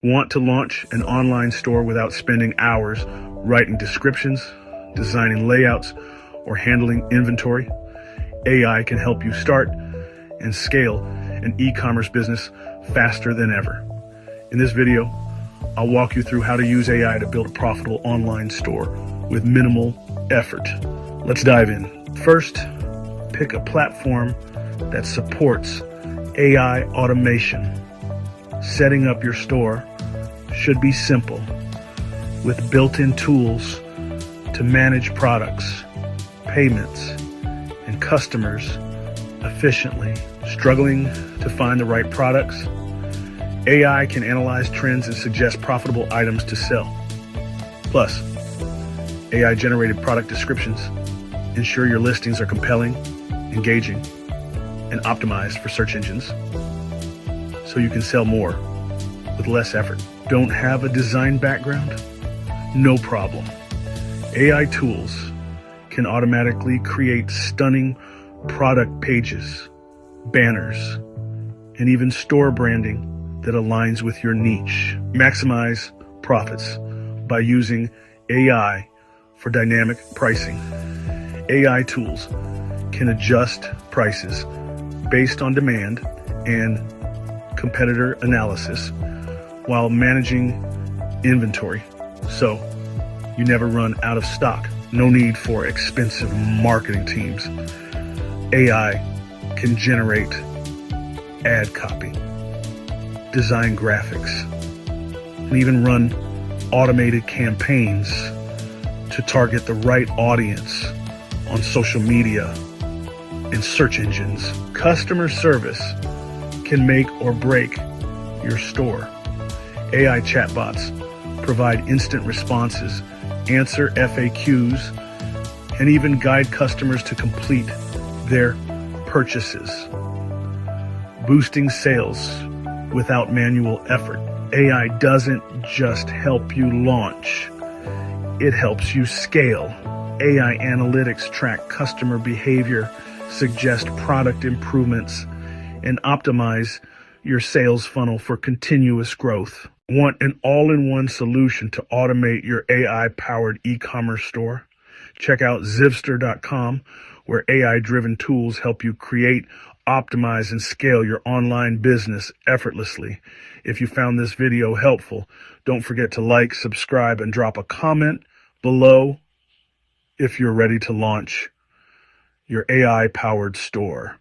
Want to launch an online store without spending hours writing descriptions, designing layouts, or handling inventory? AI can help you start and scale an e-commerce business faster than ever. In this video, I'll walk you through how to use AI to build a profitable online store with minimal effort. Let's dive in. First, pick a platform that supports AI automation. Setting up your store should be simple, with built-in tools to manage products, payments, and customers efficiently. Struggling to find the right products? AI can analyze trends and suggest profitable items to sell. Plus, AI-generated product descriptions ensure your listings are compelling, engaging, and optimized for search engines, so you can sell more with less effort. Don't have a design background? No problem. AI tools can automatically create stunning product pages, banners, and even store branding that aligns with your niche. Maximize profits by using AI for dynamic pricing. AI tools can adjust prices based on demand and competitor analysis while managing inventory, so you never run out of stock. No need for expensive marketing teams. AI can generate ad copy, design graphics, and even run automated campaigns to target the right audience on social media and search engines. Customer service can make or break your store. AI chatbots provide instant responses, answer FAQs, and even guide customers to complete their purchases, boosting sales without manual effort. AI doesn't just help you launch, it helps you scale. AI analytics track customer behavior, suggest product improvements, and optimize your sales funnel for continuous growth. Want an all-in-one solution to automate your AI-powered e-commerce store? Check out Zivster.com, where AI-driven tools help you create, optimize, and scale your online business effortlessly. If you found this video helpful, don't forget to like, subscribe, and drop a comment below if you're ready to launch your AI-powered store.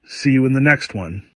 See you in the next one.